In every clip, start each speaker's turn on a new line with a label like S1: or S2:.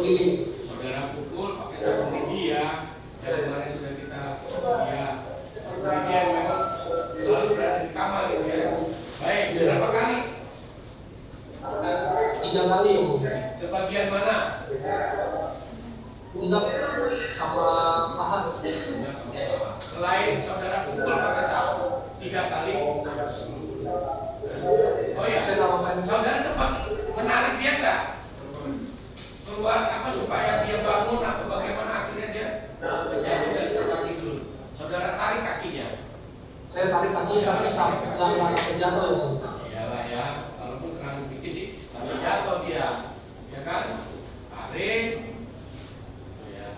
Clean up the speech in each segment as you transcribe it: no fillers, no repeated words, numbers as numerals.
S1: ini.
S2: Saudara pukul pakai sapu lidi ya. Yang kemarin sudah kita ya. Lidi yang memang selalu berada di kamar gitu ya. Baik, berapa kali?
S1: 3 kali yang mulia.
S2: Ke bagian mana?
S1: Pundak sama paha.
S2: Selain saudara pukul pakai sapu 3 kali. Oh ya, saudara sempat menarik dia enggak? Keluar apa supaya dia bangun atau bagaimana akhirnya dia sudah tempat tidur. Saudara tarik kakinya.
S1: Saya tarik kakinya tapi nggak sampai jatuh itu.
S2: Iyalah ya, walaupun terlalu dikit sih, tapi jatuh dia, ya kan? Tarik. Ya.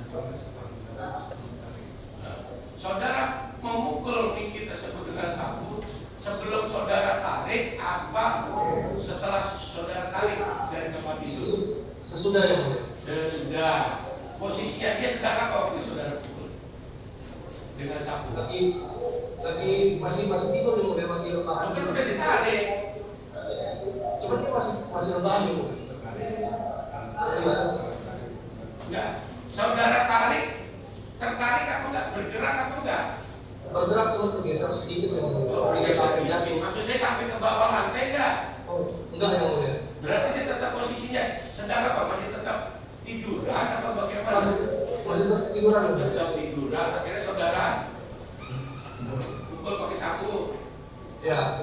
S2: Saudara memukul Niki tersebut dengan sapu sebelum saudara tarik apa setelah saudara tarik dari tempat itu?
S1: Sesudah yang mulia.
S2: Sesudah. Posisinya dia sedang apa waktu saudara pukul dengan sapu?
S1: Lagi masih tidur yang mulia, masih rebahan.
S2: Mungkin sudah ditarik.
S1: Cuma dia masih rebahan yang mulia.
S2: Enggak. Saudara tertarik atau enggak? Bergerak atau enggak?
S1: Bergerak cuma tergeser sedikit yang mulia.
S2: Maksud saya sampai ke bawah lantai enggak?
S1: Oh, enggak yang mulia.
S2: Berarti dia tetap posisinya sedang apa? Masih tetap tiduran atau bagaimana?
S1: Masih tiduran yang mulia.
S2: Tetap tiduran. Akhirnya saudara pukul pakai sapu.
S1: Ya.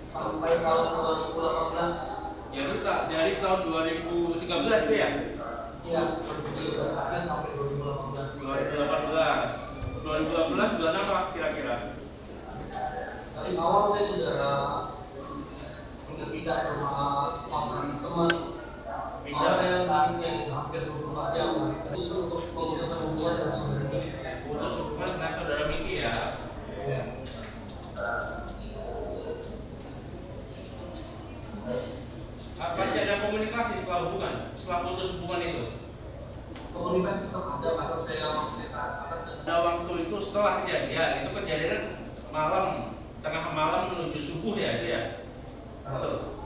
S1: Sampai tahun 2018.
S2: Ya itu dari tahun 2013 itu ya?
S1: Iya, sampai 2018.
S2: 2018 bulan apa kira-kira?
S1: Dari awal saya sudah pindah ke rumah teman. Soalnya saya tarik yang hampir 24 jam. Terus untuk memutuskan hubungan dengan saudara Miki.
S2: Putus hubungan dengan saudara Miki ya?
S1: Ya.
S2: Apa sih ada komunikasi setelah hubungan? Setelah putus hubungan itu?
S1: Komunikasi tetap ada karena saya
S2: Pada waktu itu setelah kejadian, itu kejadian malam, tengah malam menuju subuh ya itu ya? Betul.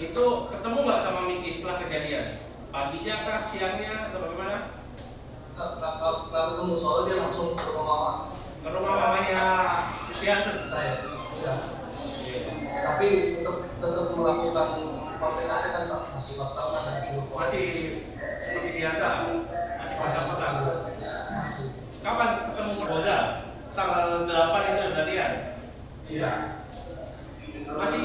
S2: Itu ketemu nggak sama Miki setelah kejadian? Paginya kah, siangnya atau bagaimana?
S1: Kalau ketemu soalnya dia langsung ke rumah mama.
S2: Ke rumah mamanya Christian
S1: Saya. Ya. Tapi tetap melakukan kontak kan Pak, masih WhatsApp dan video call.
S2: masih seperti biasa, masih WhatsApp.
S1: Masih.
S2: Kapan ketemu Polda? Tanggal 8 itu berarti ya?
S1: Iya.
S2: Masih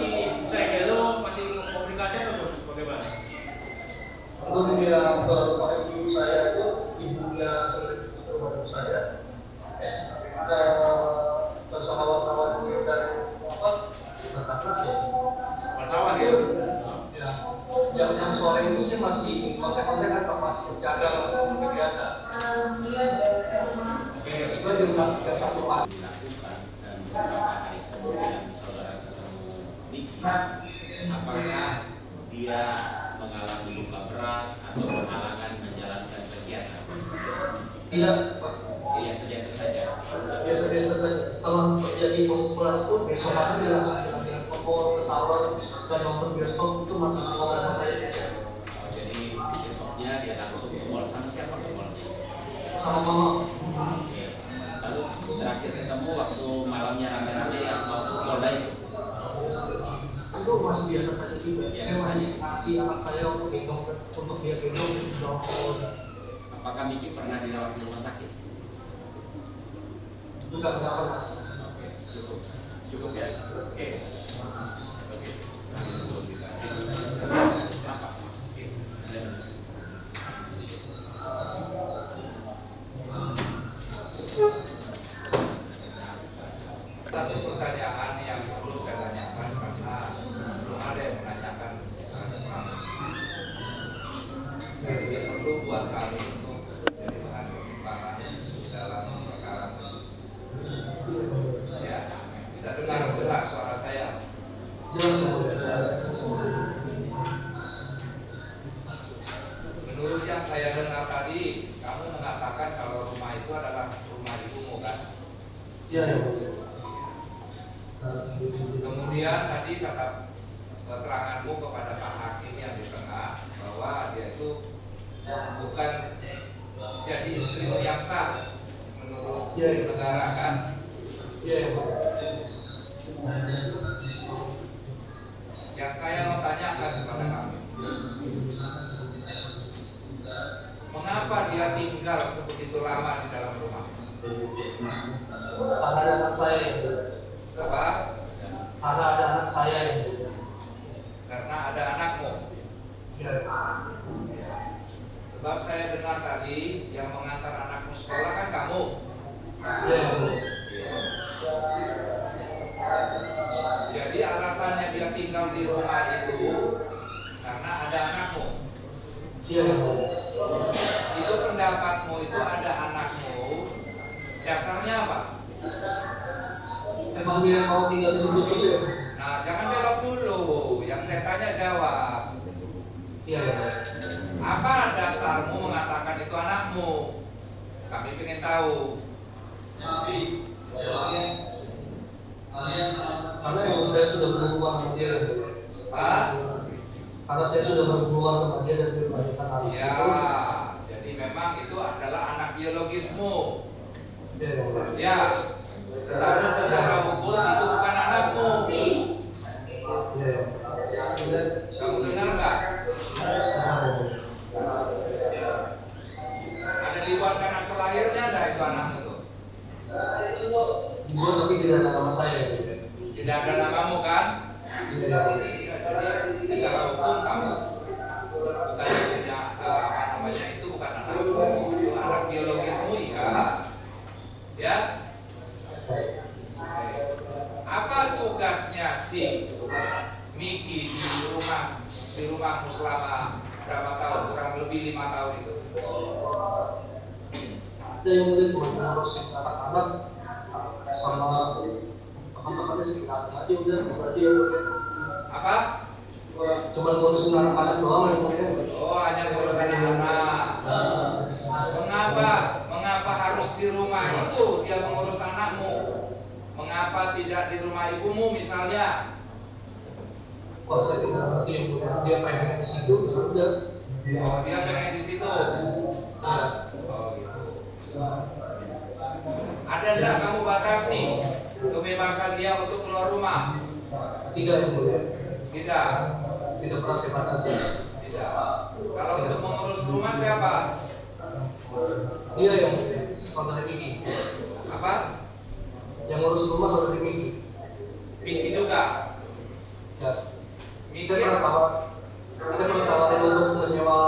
S2: saya hello, masih komunikasi atau bagaimana?
S1: Untuk dia ke ibu saya itu, ibunya sering ke rumah ibu saya. Bersama wartawan dan Basarnas ya.
S2: Wartawan ya?
S1: Ya. Jam sore itu sih masih kontak-kontak kan masih berjaga, masih seperti biasa. Itu jam 1 pagi.
S2: Dilakukan dan beberapa hari kemudian saudara ketemu Miki, apakah dia mengalami luka berat atau berhalangan menjalankan kegiatan?
S1: Tidak, Pak.
S2: Biasa-biasa saja.
S1: Biasa-biasa saja. Setelah terjadi pemukulan itu, besok hari dia langsung latihan pokok, pesawat, dan nonton bioskop itu masih sama saya.
S2: Jadi besoknya dia langsung ke mall. Sama siapa ke mallnya?
S1: Sama mama.
S2: Oke. Lalu terakhir ketemu waktu malamnya rame-rame yang mau ke mall itu.
S1: Itu masih biasa saja juga. Saya masih kasih anak saya untuk gendong, untuk dia gendong di bawah pohon.
S2: Apakah Miki pernah dirawat di rumah sakit?
S1: Enggak pernah.
S2: Oke, cukup ya. Oke.
S3: Satu pertanyaan yang perlu saya tanyakan karena belum ada yang menanyakan misalnya jadi perlu buat kami untuk jadi bahan pertimbangan dalam perkara ya bisa dengar suara saya.
S1: Jelas ya.
S3: Menurut yang saya dengar tadi kamu mengatakan kalau rumah itu adalah rumah ibumu kan?
S1: Iya ya.
S3: Kemudian tadi kata keteranganmu kepada Pak Hakim yang di tengah bahwa dia itu bukan jadi istrimu yang sah menurut
S1: Iya.
S3: negara kan?
S1: Iya.
S3: Yang saya mau tanyakan kepada kamu, mengapa dia tinggal sebegitu lama di dalam rumah?
S1: Karena ada anak saya.
S3: Apa?
S1: Karena ada anak saya.
S3: Karena ada anakmu.
S1: Iya.
S3: Sebab saya dengar tadi yang mengantar anakmu sekolah kan kamu.
S1: Iya.
S3: Jadi alasannya dia tinggal di rumah itu karena ada anakmu.
S1: Iya.
S3: Itu pendapatmu itu ada anakmu. Dasarnya apa?
S1: Emang dia mau tinggal di situ juga ya?
S3: Nah, jangan belok dulu. Yang saya tanya jawab.
S1: Iya.
S3: Apa dasarmu mengatakan itu anakmu? Kami ingin tahu.
S1: Karena emang saya sudah berhubungan sama dia.
S3: Pak?
S1: Karena saya sudah berhubungan sama dia dan dia melahirkan anak
S3: Ya,
S1: itu.
S3: jadi memang itu adalah anak biologismu.
S1: Iya.
S3: Ya, tetapi secara hukum itu bukan anakmu.
S1: Iya.
S3: Kamu dengar nggak? Ada dibuat karena kelahirnya ada itu anakmu tuh.
S1: Gue tapi tidak ada nama saya.
S3: Tidak ada namamu kan?
S1: Iya.
S3: Jadi secara hukum kamu bukan punya apa namanya itu bukan anakmu, itu anak biologismu ya. Ya. Apa tugasnya si Miki di rumahmu selama berapa tahun? Kurang lebih 5 tahun itu.
S1: Ada yang mungkin cuma ngurusin anak-anak sama teman-temannya sekitarnya aja udah aja.
S3: Apa?
S1: Cuma ngurusin anak-anak doang yang mungkin.
S3: Oh, hanya ngurus anak-anak. Mengapa harus di rumah itu dia mengurus anakmu? Mengapa tidak di rumah ibumu misalnya?
S1: Kalau saya tidak ngerti yang dia pengen di situ, udah.
S3: Oh, dia pengen di situ.
S1: Nah,
S3: Oh, gitu. Ada enggak kamu batasi kebebasan dia untuk keluar rumah?
S1: tidak yang mulia.
S3: Tidak.
S1: Tidak pernah saya batasi.
S3: Tidak. Kalau untuk mengurus rumah siapa?
S1: Dia yang saudara Miki.
S3: Apa?
S1: Yang ngurus rumah saudara Miki.
S3: Miki juga.
S1: Ya.
S3: Miki.
S1: Saya pernah tawarin untuk menyewa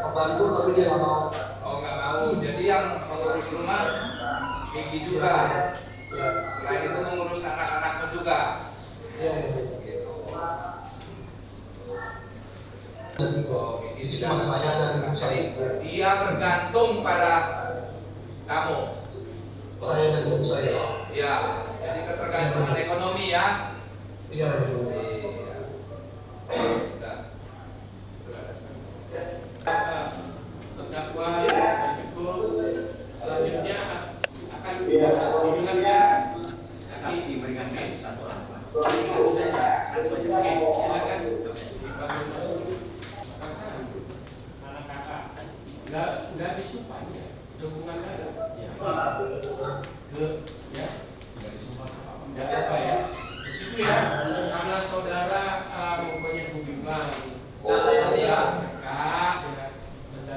S1: pembantu tapi dia nggak mau.
S3: Oh, nggak mau. Jadi yang mengurus rumah Miki juga.
S1: Ya.
S3: Selain itu mengurus anak-anakmu juga.
S1: Ya.
S3: Gitu.
S1: Jadi
S3: Oh, Miki
S1: itu cuma saya dan ibu saya.
S3: Dia bergantung pada kamu.
S1: Saya dan ibu saya.
S3: Ya. Jadi ketergantungan ekonomi ya.
S1: Iya.
S2: Terdakwa selanjutnya akan diberikan diberikan satu apa? Satu aja. Oke, silakan. Anak kakak, nggak disumpah ya, dukungan darah. Ya, ya, nggak disumpah apa ya? Itu ya, karena saudara mempunyai hubungan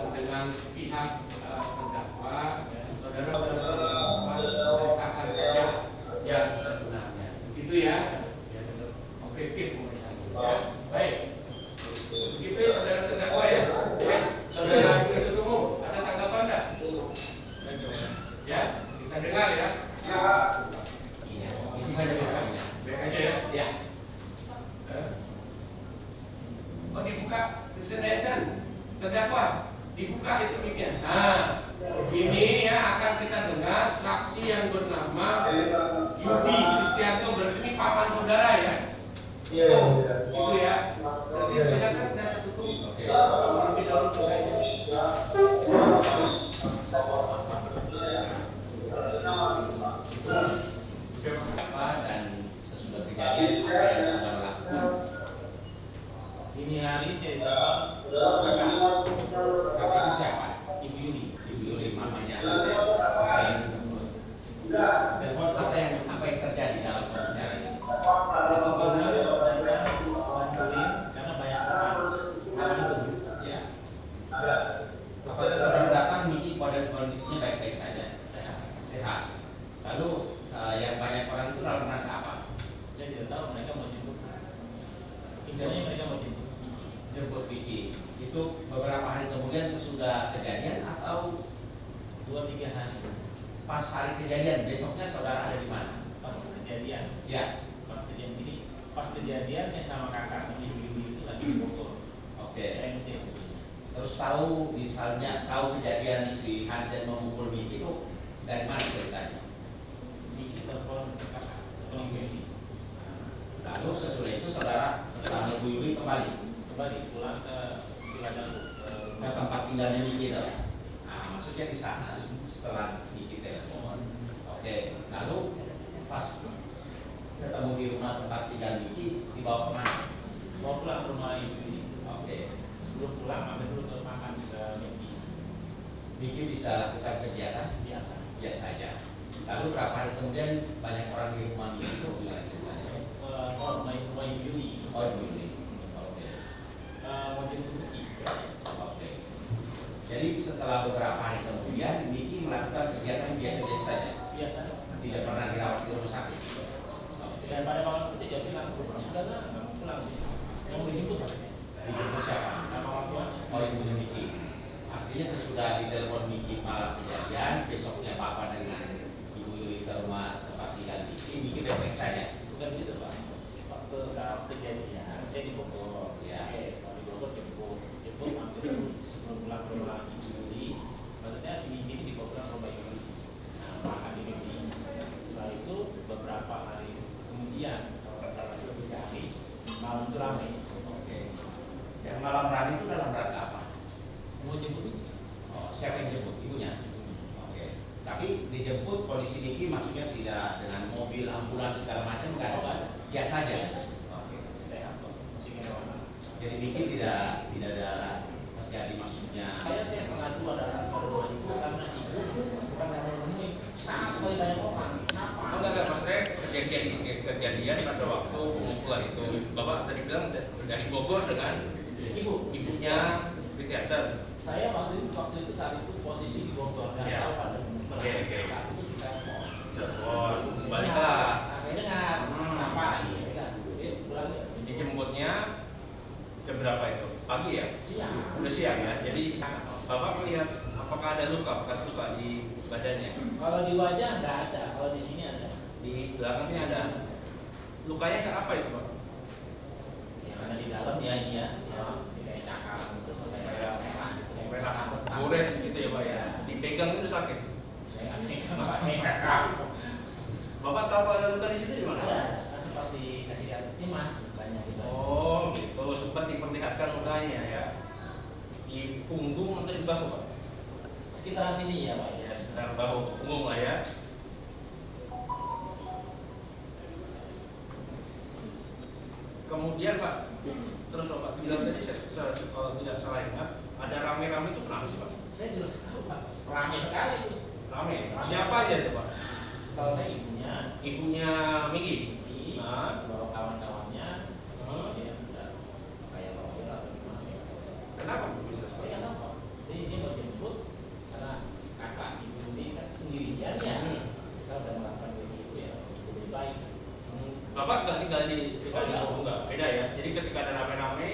S2: dengan pihak terdakwa, saudara ceritakan saja yang sebenarnya. Begitu ya, ya tetap objektif pemeriksaan. Ya, baik. Begitu ya saudara terdakwa ya. Saudara penuntut umum, ada tanggapan enggak? Ya, kita dengar ya. Iya, itu saja ya. Baik aja ya. Ya. Oh, dibuka, Mr. Nelson, terdakwa, dibuka itu mic-nya. Nah, ini ya akan kita dengar saksi yang bernama Yudi Kristianto, berarti ini paman saudara ya.
S1: Iya.
S2: Itu ya. Berarti silakan kita tutup. Lebih dahulu selesai. Dan sesudah kejadian apa yang sudah lakukan. Ini hari saya dapat
S4: hari kemudian sesudah kejadian atau
S5: 2-3 hari
S4: pas hari kejadian besoknya saudara ada di mana?
S5: pas kejadian.
S4: Ya,
S5: Pas kejadian ini, pas kejadian saya sama kakak sama ibu-ibu itu lagi di Bogor.
S4: oke.
S5: Saya ngecek ibunya.
S4: Terus tahu misalnya tahu kejadian si Hansen memukul Miki itu dari mana ceritanya?
S5: Miki telepon kakak, telepon ibu ini.
S4: Lalu sesudah itu saudara bersama Ibu Yuli kembali
S5: Kembali pulang ke Ciladau.
S4: ke tempat tinggalnya Miki itu. Nah, maksudnya di sana setelah Miki telepon. Oke, lalu pas ketemu di rumah tempat tinggal Miki dibawa kemana?
S5: Mau pulang ke rumah ibu ini.
S4: Oke,
S5: Sebelum pulang mampir dulu ke makan ke Miki.
S4: Miki bisa lakukan kegiatan
S5: Biasa.
S4: biasa saja. Lalu berapa hari kemudian banyak orang di rumah Miki itu gimana ceritanya?
S5: Rumah ibu ini.
S4: Oh, Ibu Yuli. Oke.
S5: Mau jemput Miki.
S4: Oke. Jadi setelah beberapa hari kemudian Miki melakukan kegiatan biasa-biasa saja,
S5: Biasa.
S4: tidak pernah dirawat di rumah sakit. Oke.
S5: Dan pada malam itu dia bilang, sudah lah, kamu pulang sih. Mau dijemput maksudnya.
S4: Dijemput siapa?
S5: Sama orang tuanya.
S4: Oh, ibunya Miki. Artinya sesudah ditelepon Miki malam kejadian, besoknya Papa dengan Ibu Yuli ke rumah tempat tinggal Miki baik-baik saja.
S5: Bukan gitu Pak. Waktu saat kejadian saya di Bogor.
S4: Ya.
S5: Kalau di Bogor jemput mampir dulu sebelum pulang ke rumah Ibu Yuli. Maksudnya si Miki ini di Bogor ke rumah Ibu Yuli. Nah, makan di Miki. Setelah itu beberapa hari kemudian, kalau nggak salah itu 3 hari, malam itu ramai.
S4: Oke. Yang malam rame itu dalam rangka apa?
S5: Mau jemput Miki.
S4: Oh, siapa yang jemput? Ibunya. Oke. Tapi dijemput polisi Miki maksudnya tidak dengan mobil, ambulans segala macam nggak
S5: Oh, nggak
S4: ada.
S5: ada.
S4: Biasa aja.
S5: Oke. Sehat kok. Masih kena warna.
S4: Jadi Miki tidak ada terjadi maksudnya.
S5: Saya setengah 2 datang ke rumah ibu karena ibu bukan yang menemui sama sekali banyak orang. Kenapa?
S2: Enggak, maksudnya kejadian pada waktu pemukulan itu Bapak tadi bilang dari Bogor dengan ibunya Christiansen.
S5: Saya waktu itu saat itu posisi di Bogor dan
S2: Ya.
S5: tahu pada
S2: Oke.
S5: saat itu di telepon.
S2: Telepon, baliklah.
S5: Nah, saya dengar kenapa ini kan dia pulang
S2: Dijemputnya jam berapa itu? Pagi ya?
S5: siang.
S2: Udah siang ya. Jadi Bapak melihat apakah ada luka, bekas luka di badannya?
S5: Kalau di wajah nggak ada, kalau di sini ada.
S2: Di belakangnya ada. Lukanya ke apa itu Pak?
S5: Yang ada di dalam ya ini ya, kayak cakar gitu, kayak merah,
S2: Merah, gores gitu ya Pak ya. Dipegang itu sakit.
S5: Saya nggak pegang, Pak. Saya nggak tahu.
S2: Bapak tahu ada luka di situ di mana?
S5: Ada, kan seperti kasih lihat ini mah banyak gitu.
S2: Oh gitu, sempat diperlihatkan lukanya ya. Di punggung atau di bahu Pak?
S5: Sekitar sini ya Pak ya.
S2: Ya sekitar bahu, punggung lah ya. Kemudian Pak, terus Bapak bilang tadi kalau tidak salah ingat ada rame-rame itu kenapa sih Pak?
S5: Saya juga tahu Pak, ramai sekali itu.
S2: Rame. Siapa aja itu Pak?
S5: Setahu saya ibunya,
S2: Ibunya Miki.
S5: ini
S2: Nah.
S5: bawa kawan-kawannya,
S2: Hmm.
S5: dia udah kayak mobil atau gimana sih?
S2: Kenapa?
S5: Saya nggak tahu Pak. Jadi dia mau jemput karena kakak ibu ini kan sendirian ya.
S2: Hmm.
S5: Kita udah melakukan itu ya lebih baik.
S2: Bapak nggak tinggal di enggak, beda ya. Jadi ketika ada rame-rame,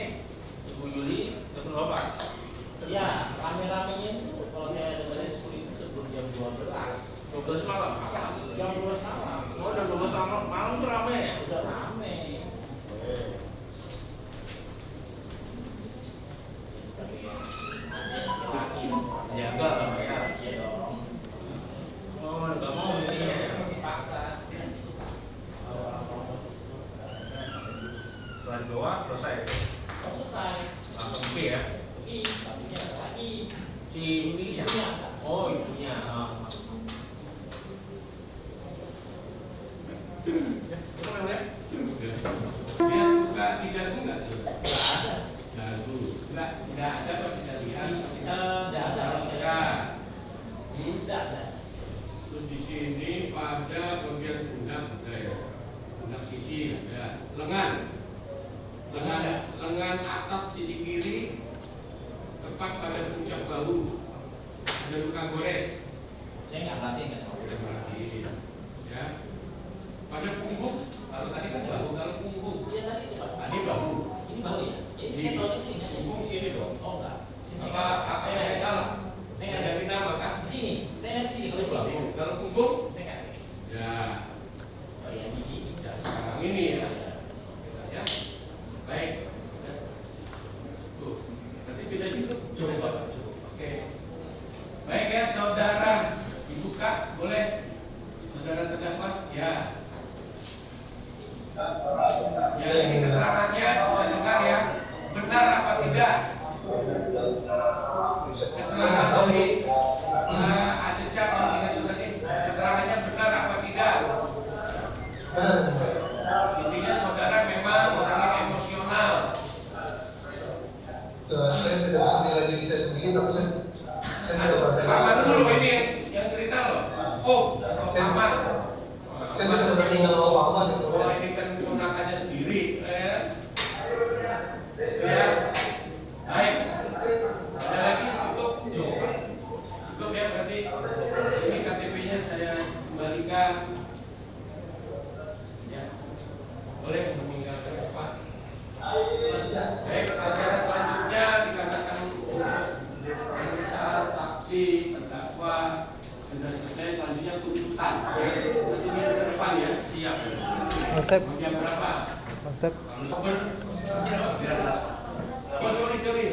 S2: Ibu Yuli ketemu Bapak.
S5: Ya, rame-ramenya itu kalau saya dengar 10 itu sebelum jam 12.
S2: 12 malam.
S5: Jam 12 malam.
S2: Oh, udah 12 malam, malam tuh rame ya?
S5: Udah rame. Sebagai ada yang laki.
S2: Ya, enggak lah, ya.
S5: Iya dong.
S2: Oh, nggak mau ini ya.
S5: Dipaksa.
S2: Setelah dibawa, selesai.
S5: Oh, selesai.
S2: Langsung pergi ya.
S5: Pergi, tapi ada lagi.
S2: Si ibunya.
S5: Ibunya.
S2: Oh, ibunya. Ya, itu memang ya.
S3: Dia buka tidak enggak tuh.
S5: Nggak ada.
S3: Enggak ada kok tidak lihat.
S5: Nggak ada. Kalau saya tidak ada.
S3: Terus di sini pada bagian pundak ada ya. Pundak sisi ada. Lengan atas sisi kiri tepat pada puncak bahu ada luka gores.
S5: Saya nggak perhatiin kan.
S3: Udah berarti ya. Pada punggung, kalau tadi kan bahu, kalau punggung
S5: Iya tadi itu Pak.
S3: tadi bahu.
S5: Ini baru ya? Ini saya tahu di sini kan.
S3: Punggung sini dong.
S5: Oh enggak. Sini.
S2: apa yang kalah?
S5: Saya nggak ganti nama kan di sini. Saya nggak di sini kalau pulang.
S2: Kalau punggung,
S5: Saya nggak.
S2: ya
S5: Oh ya gigi.
S2: sekarang ini ya. Ya, baik. Tuh, berarti sudah cukup.
S5: Cukup Pak.
S2: Oke. Baik ya, saudara dibuka, boleh. Saudara terdakwa, ya. Ya, ini keterangannya kita dengar ya. Benar apa tidak? Keterangan dari Adeca dan Dinas Sosial, keterangannya benar apa tidak? Intinya saudara memang orangnya emosional.
S1: Saya tidak bisa nilai diri saya sendiri, tapi saya tidak merasa
S2: Paman dulu ini yang cerita loh. Oh, paman.
S1: saya tidak bertinggal apa-apa gitu.
S2: Oh, ini kan ponakannya sendiri. Ya. Baik. Ada lagi cukup? Cukup ya, berarti ini KTP-nya saya kembalikan. Ya. Boleh meninggalkan Pak. Baik, acara selanjutnya dikatakan untuk pemeriksaan saksi, terdakwa, sudah selesai. Selanjutnya tuntutan. Tentunya ke depan ya. Siap. Jam berapa? Kalau oh, sorry.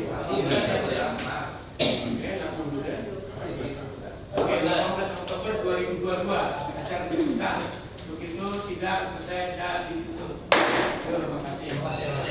S2: Oke, langsung dulu ya. Oke, 18 Oktober 2022 acara tuntutan. Begitu sidang selesai dan ditutup. Terima kasih.